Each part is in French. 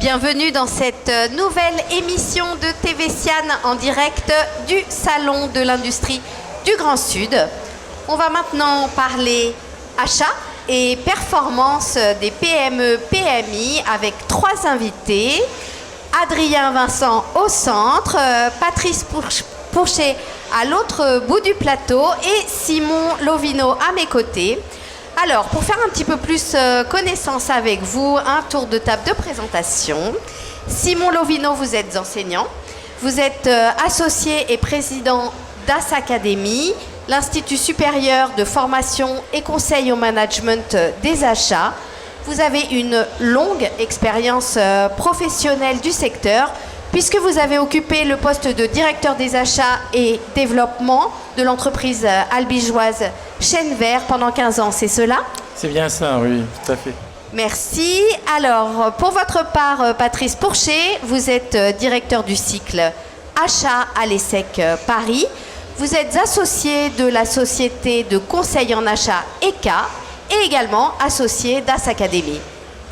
Bienvenue dans cette nouvelle émission de TV Siane en direct du Salon de l'Industrie du Grand Sud. On va maintenant parler achat et performance des PME-PMI avec 3 invités. Adrien Vincent au centre, Patrice Pourchet à l'autre bout du plateau et Simon Lovino à mes côtés. Alors, pour faire un petit peu plus connaissance avec vous, un tour de table de présentation. Simon Lovino, vous êtes enseignant. Vous êtes associé et président d'AS Academy, l'Institut supérieur de formation et conseil au management des achats. Vous avez une longue expérience professionnelle du secteur, puisque vous avez occupé le poste de directeur des achats et développement de l'entreprise albigeoise Chêne Vert pendant 15 ans, c'est cela? C'est bien ça, oui, tout à fait. Merci. Alors, pour votre part, Patrice Pourchet, vous êtes directeur du cycle Achat à l'ESSEC Paris. Vous êtes associé de la société de conseil en achat ECA et également associé d'AS Academy.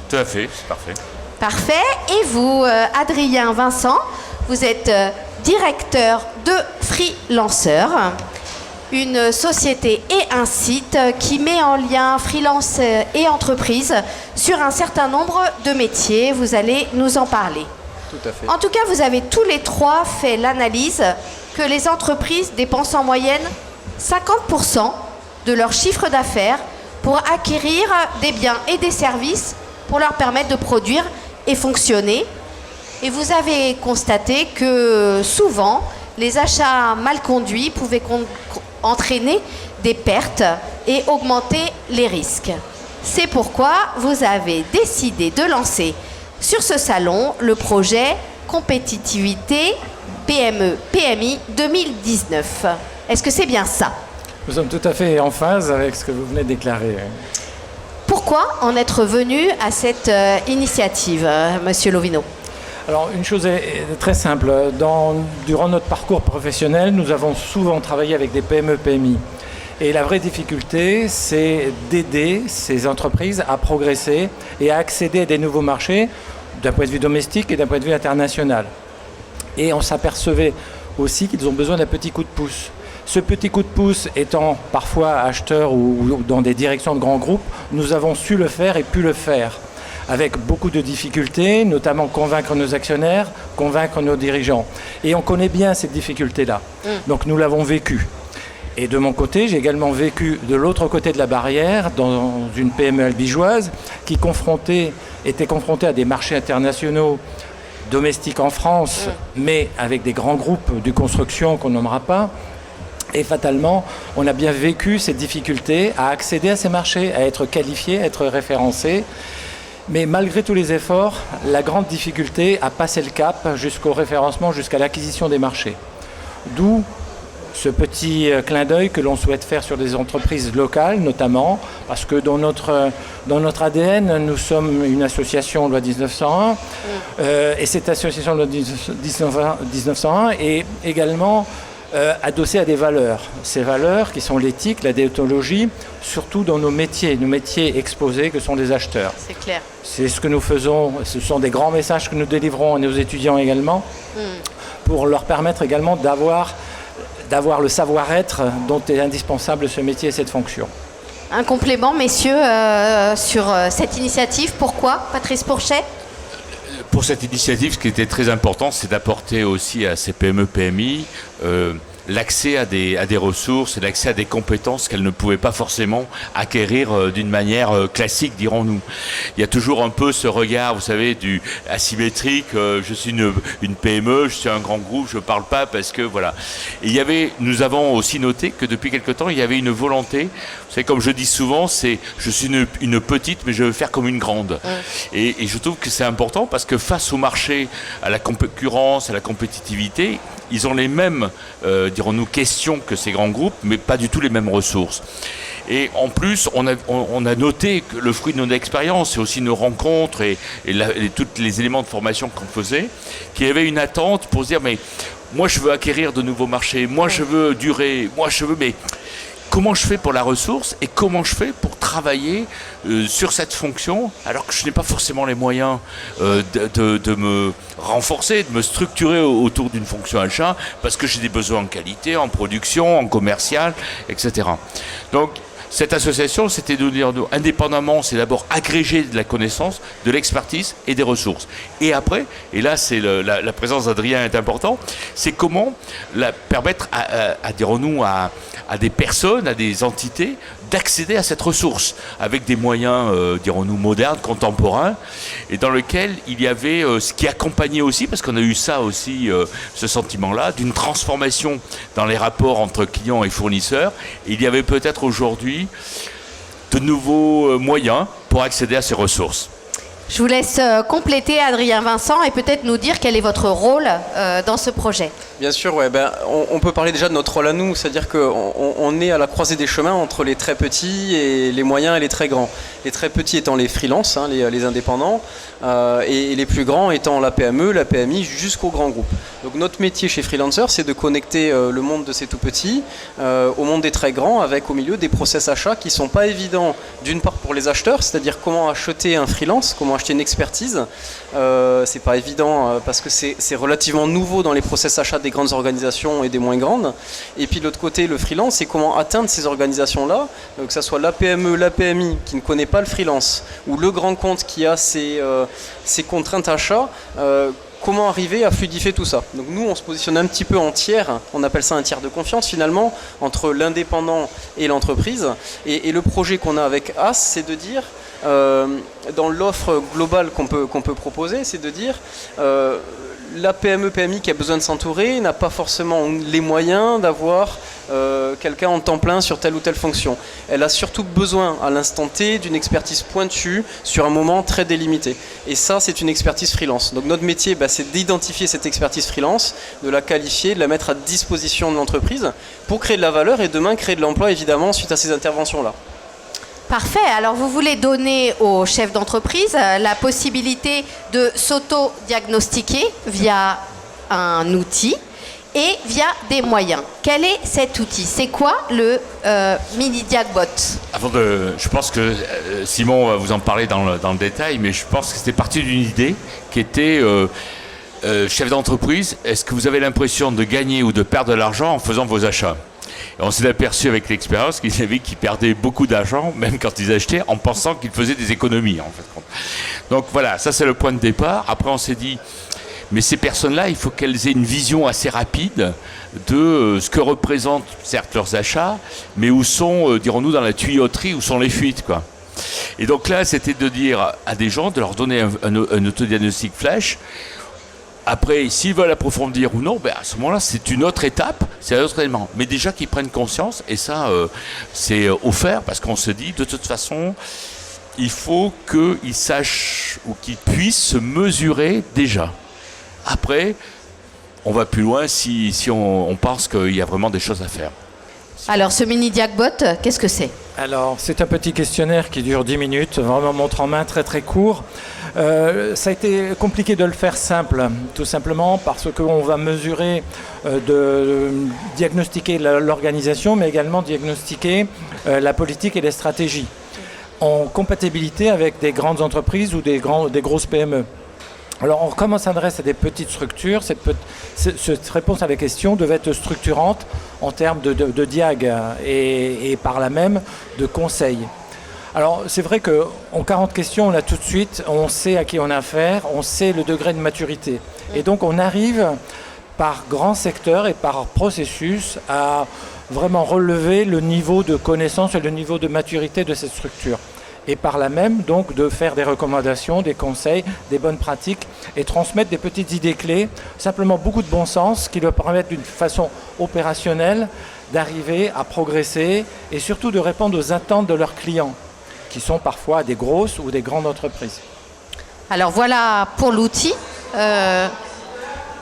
Tout à fait, c'est parfait. Parfait. Et vous, Adrien Vincent, vous êtes directeur de Freelancer, une société et un site qui met en lien freelance et entreprise sur un certain nombre de métiers. Vous allez nous en parler. Tout à fait. En tout cas, vous avez tous les 3 fait l'analyse que les entreprises dépensent en moyenne 50% de leur chiffre d'affaires pour acquérir des biens et des services pour leur permettre de produire et fonctionner. Et vous avez constaté que souvent, les achats mal conduits pouvaient entraîner des pertes et augmenter les risques. C'est pourquoi vous avez décidé de lancer sur ce salon le projet Compétitivité PME-PMI 2019. Est-ce que c'est bien ça? Nous sommes tout à fait en phase avec ce que vous venez de déclarer. Pourquoi en être venu à cette initiative, Monsieur Lovino? Alors, une chose est très simple. Durant notre parcours professionnel, nous avons souvent travaillé avec des PME-PMI. Et la vraie difficulté, c'est d'aider ces entreprises à progresser et à accéder à des nouveaux marchés d'un point de vue domestique et d'un point de vue international. Et on s'apercevait aussi qu'ils ont besoin d'un petit coup de pouce. Ce petit coup de pouce étant parfois acheteur ou dans des directions de grands groupes, nous avons su le faire et pu le faire avec beaucoup de difficultés, notamment convaincre nos actionnaires, convaincre nos dirigeants. Et on connaît bien cette difficulté-là. Donc nous l'avons vécu. Et de mon côté, j'ai également vécu de l'autre côté de la barrière, dans une PME albigeoise qui était confrontée à des marchés internationaux domestiques en France, mais avec des grands groupes de construction qu'on nommera pas. Et fatalement, on a bien vécu cette difficulté à accéder à ces marchés, à être qualifié, à être référencé. Mais malgré tous les efforts, la grande difficulté à passer le cap jusqu'au référencement, jusqu'à l'acquisition des marchés. D'où ce petit clin d'œil que l'on souhaite faire sur des entreprises locales, notamment, parce que dans notre ADN, nous sommes une association loi 1901, et cette association loi 1901 est également adossée à des valeurs. Ces valeurs qui sont l'éthique, la déontologie, surtout dans nos métiers exposés que sont les acheteurs. C'est clair. C'est ce que nous faisons, ce sont des grands messages que nous délivrons à nos étudiants également, pour leur permettre également d'avoir le savoir-être dont est indispensable ce métier et cette fonction. Un complément, messieurs, sur cette initiative. Pourquoi, Patrice Pourchet? Pour cette initiative, ce qui était très important, c'est d'apporter aussi à ces PME-PMI l'accès à des ressources et l'accès à des compétences qu'elles ne pouvaient pas forcément acquérir d'une manière classique, dirons-nous. Il y a toujours un peu ce regard, vous savez, du asymétrique, je suis une PME, je suis un grand groupe, je ne parle pas parce que voilà. Et nous avons aussi noté que depuis quelque temps, il y avait une volonté, vous savez, comme je dis souvent, c'est je suis une petite, mais je veux faire comme une grande. Et je trouve que c'est important parce que face au marché, à la concurrence, à la compétitivité, ils ont les mêmes, dirons-nous, questions que ces grands groupes, mais pas du tout les mêmes ressources. Et en plus, on a noté que le fruit de notre expérience, et aussi nos rencontres et tous les éléments de formation qu'on faisait, qu'il y avait une attente pour se dire, mais moi je veux acquérir de nouveaux marchés, moi je veux durer, moi je veux, mais comment je fais pour la ressource et comment je fais pour travailler sur cette fonction alors que je n'ai pas forcément les moyens de me renforcer, de me structurer autour d'une fonction achat parce que j'ai des besoins en qualité, en production, en commercial, etc. Donc, cette association, c'était de dire, indépendamment, c'est d'abord agréger de la connaissance, de l'expertise et des ressources. Et après, et là, c'est la présence d'Adrien est important, c'est comment permettre dirons-nous, à des personnes, à des entités, d'accéder à cette ressource avec des moyens, dirons-nous, modernes, contemporains, et dans lequel il y avait ce qui accompagnait aussi, parce qu'on a eu ça aussi, ce sentiment-là, d'une transformation dans les rapports entre clients et fournisseurs. Et il y avait peut-être aujourd'hui de nouveaux moyens pour accéder à ces ressources. Je vous laisse compléter, Adrien Vincent, et peut-être nous dire quel est votre rôle dans ce projet. Bien sûr, ouais, on peut parler déjà de notre rôle à nous, c'est-à-dire qu'on est à la croisée des chemins entre les très petits et les moyens et les très grands. Les très petits étant les freelances, hein, les indépendants, et les plus grands étant la PME, la PMI, jusqu'aux grands groupes. Donc notre métier chez Freelancer, c'est de connecter le monde de ces tout petits au monde des très grands, avec au milieu des process achats qui ne sont pas évidents, d'une part pour les acheteurs, c'est-à-dire comment acheter un freelance, comment acheter une expertise. C'est pas évident parce que c'est relativement nouveau dans les process achats des grandes organisations et des moins grandes. Et puis de l'autre côté, le freelance, c'est comment atteindre ces organisations-là, que ce soit la PME, la PMI qui ne connaît pas le freelance, ou le grand compte qui a ses contraintes achats. Comment arriver à fluidifier tout ça? Donc nous, on se positionne un petit peu en tiers, on appelle ça un tiers de confiance finalement, entre l'indépendant et l'entreprise. Et le projet qu'on a avec AS, c'est de dire, dans l'offre globale qu'on peut proposer, c'est de dire la PME, PMI qui a besoin de s'entourer n'a pas forcément les moyens d'avoir quelqu'un en temps plein sur telle ou telle fonction. Elle a surtout besoin à l'instant T d'une expertise pointue sur un moment très délimité. Et ça, c'est une expertise freelance. Donc notre métier, c'est d'identifier cette expertise freelance, de la qualifier, de la mettre à disposition de l'entreprise pour créer de la valeur et demain créer de l'emploi évidemment suite à ces interventions-là. Parfait. Alors, vous voulez donner aux chefs d'entreprise la possibilité de s'auto-diagnostiquer via un outil et via des moyens. Quel est cet outil? C'est quoi le mini Diagbot? Je pense que Simon va vous en parler dans le détail, mais je pense que c'était parti d'une idée qui était chef d'entreprise, est-ce que vous avez l'impression de gagner ou de perdre de l'argent en faisant vos achats? Et on s'est aperçu avec l'expérience qu'ils perdaient beaucoup d'argent, même quand ils achetaient, en pensant qu'ils faisaient des économies, en fait. Donc voilà, ça c'est le point de départ. Après on s'est dit, mais ces personnes-là, il faut qu'elles aient une vision assez rapide de ce que représentent certes leurs achats, mais où sont, dirons-nous, dans la tuyauterie, où sont les fuites, quoi. Et donc là, c'était de dire à des gens, de leur donner un autodiagnostic flash. Après, s'ils veulent approfondir ou non, à ce moment-là, c'est une autre étape, c'est un autre élément. Mais déjà qu'ils prennent conscience, et ça, c'est offert, parce qu'on se dit, de toute façon, il faut qu'ils sachent ou qu'ils puissent se mesurer déjà. Après, on va plus loin si on pense qu'il y a vraiment des choses à faire. Alors, ce mini Diagbot, qu'est-ce que c'est? Alors, c'est un petit questionnaire qui dure 10 minutes, vraiment montre en main très très court. Ça a été compliqué de le faire simple, tout simplement parce qu'on va mesurer, de diagnostiquer l'organisation, mais également diagnostiquer la politique et les stratégies en compatibilité avec des grandes entreprises ou des grosses PME. Alors, comme on s'adresse à des petites structures, cette réponse à la question devait être structurante en termes de diag et par là même de conseils. Alors, c'est vrai qu'en 40 questions, on a tout de suite, on sait à qui on a affaire, on sait le degré de maturité. Et donc, on arrive par grands secteurs et par processus à vraiment relever le niveau de connaissance et le niveau de maturité de cette structure. Et par là même, donc, de faire des recommandations, des conseils, des bonnes pratiques et transmettre des petites idées clés, simplement beaucoup de bon sens qui leur permettent d'une façon opérationnelle d'arriver à progresser et surtout de répondre aux attentes de leurs clients, qui sont parfois des grosses ou des grandes entreprises. Alors voilà pour l'outil. Je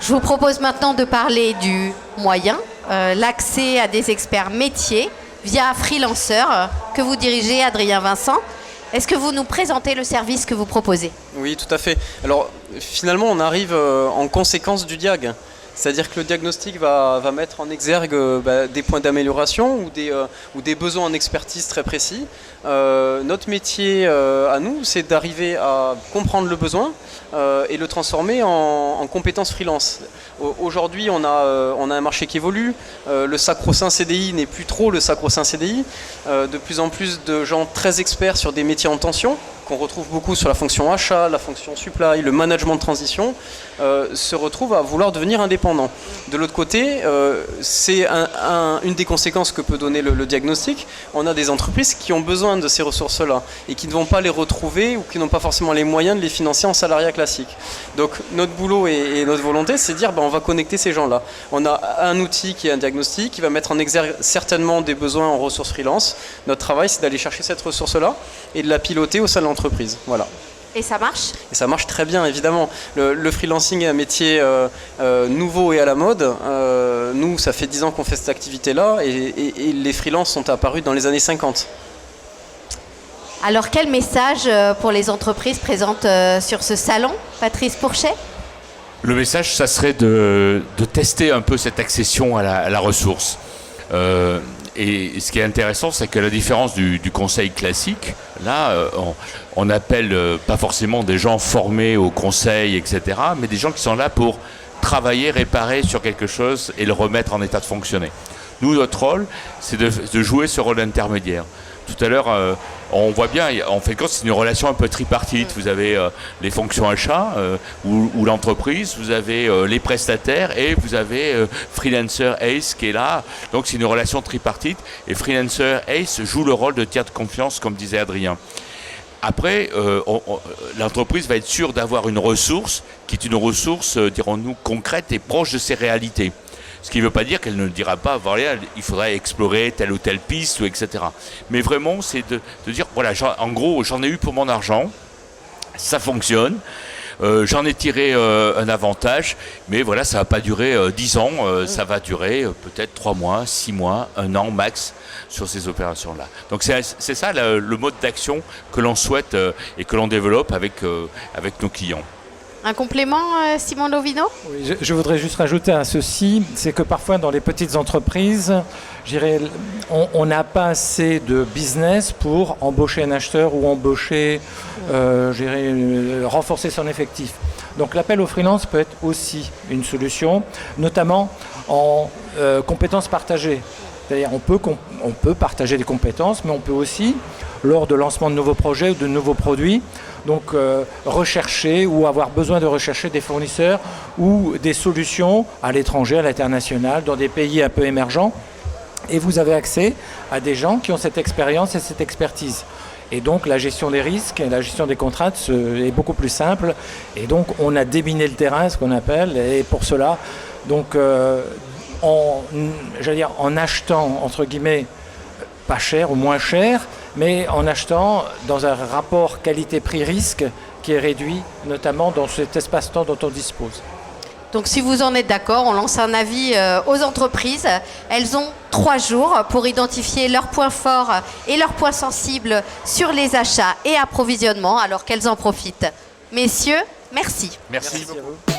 vous propose maintenant de parler du moyen, l'accès à des experts métiers via Freelancer que vous dirigez, Adrien Vincent. Est-ce que vous nous présentez le service que vous proposez? Oui, tout à fait. Alors, finalement, on arrive en conséquence du diag. C'est-à-dire que le diagnostic va mettre en exergue des points d'amélioration ou des besoins en expertise très précis. Notre métier à nous, c'est d'arriver à comprendre le besoin et le transformer en compétences freelance. Aujourd'hui, on a un marché qui évolue. Le sacro-saint CDI n'est plus trop le sacro-saint CDI. De plus en plus de gens très experts sur des métiers en tension, qu'on retrouve beaucoup sur la fonction achat, la fonction supply, le management de transition, se retrouvent à vouloir devenir indépendants. De l'autre côté, c'est une des conséquences que peut donner le diagnostic. On a des entreprises qui ont besoin de ces ressources-là et qui ne vont pas les retrouver ou qui n'ont pas forcément les moyens de les financer en salariat classique. Donc notre boulot et notre volonté, c'est de dire on va connecter ces gens-là. On a un outil qui est un diagnostic qui va mettre en exergue certainement des besoins en ressources freelance. Notre travail, c'est d'aller chercher cette ressource-là et de la piloter au sein de l'entreprise. Voilà. Et ça marche ? Et ça marche très bien, évidemment. Le freelancing est un métier nouveau et à la mode. Nous, ça fait 10 ans qu'on fait cette activité-là et les freelances sont apparus dans les années 50. Alors, quel message pour les entreprises présentes sur ce salon, Patrice Pourchet ? Le message, ça serait de tester un peu cette accession à la ressource. Et ce qui est intéressant, c'est que la différence du conseil classique, là, on appelle pas forcément des gens formés au conseil, etc., mais des gens qui sont là pour travailler, réparer sur quelque chose et le remettre en état de fonctionner. Nous, notre rôle, c'est de jouer ce rôle intermédiaire. Tout à l'heure, on voit bien, en fait, c'est une relation un peu tripartite. Vous avez les fonctions achats ou l'entreprise, vous avez les prestataires et vous avez Freelancer Ace qui est là. Donc c'est une relation tripartite et Freelancer Ace joue le rôle de tiers de confiance, comme disait Adrien. Après, l'entreprise va être sûre d'avoir une ressource qui est une ressource, dirons-nous, concrète et proche de ses réalités. Ce qui ne veut pas dire qu'elle ne dira pas, voilà, il faudrait explorer telle ou telle piste, ou etc. Mais vraiment, c'est de dire, voilà, en gros, j'en ai eu pour mon argent, ça fonctionne, j'en ai tiré un avantage, mais voilà, ça ne va pas durer 10 ans, ça va durer peut-être 3 mois, 6 mois, 1 an max sur ces opérations-là. Donc c'est ça le mode d'action que l'on souhaite et que l'on développe avec nos clients. Un complément, Simon Lovino ? Oui, je voudrais juste rajouter à ceci, c'est que parfois dans les petites entreprises, on n'a pas assez de business pour embaucher un acheteur ou renforcer son effectif. Donc l'appel au freelance peut être aussi une solution, notamment en compétences partagées. C'est-à-dire on peut partager des compétences, mais on peut aussi, lors de lancement de nouveaux projets ou de nouveaux produits, donc rechercher ou avoir besoin de rechercher des fournisseurs ou des solutions à l'étranger, à l'international, dans des pays un peu émergents. Et vous avez accès à des gens qui ont cette expérience et cette expertise. Et donc la gestion des risques et la gestion des contraintes est beaucoup plus simple. Et donc on a déminé le terrain, ce qu'on appelle. Et pour cela, donc en achetant, entre guillemets, pas cher ou moins cher, mais en achetant dans un rapport qualité-prix-risque qui est réduit, notamment dans cet espace-temps dont on dispose. Donc si vous en êtes d'accord, on lance un avis aux entreprises. Elles ont 3 jours pour identifier leurs points forts et leurs points sensibles sur les achats et approvisionnements, alors qu'elles en profitent. Messieurs, merci. Merci beaucoup.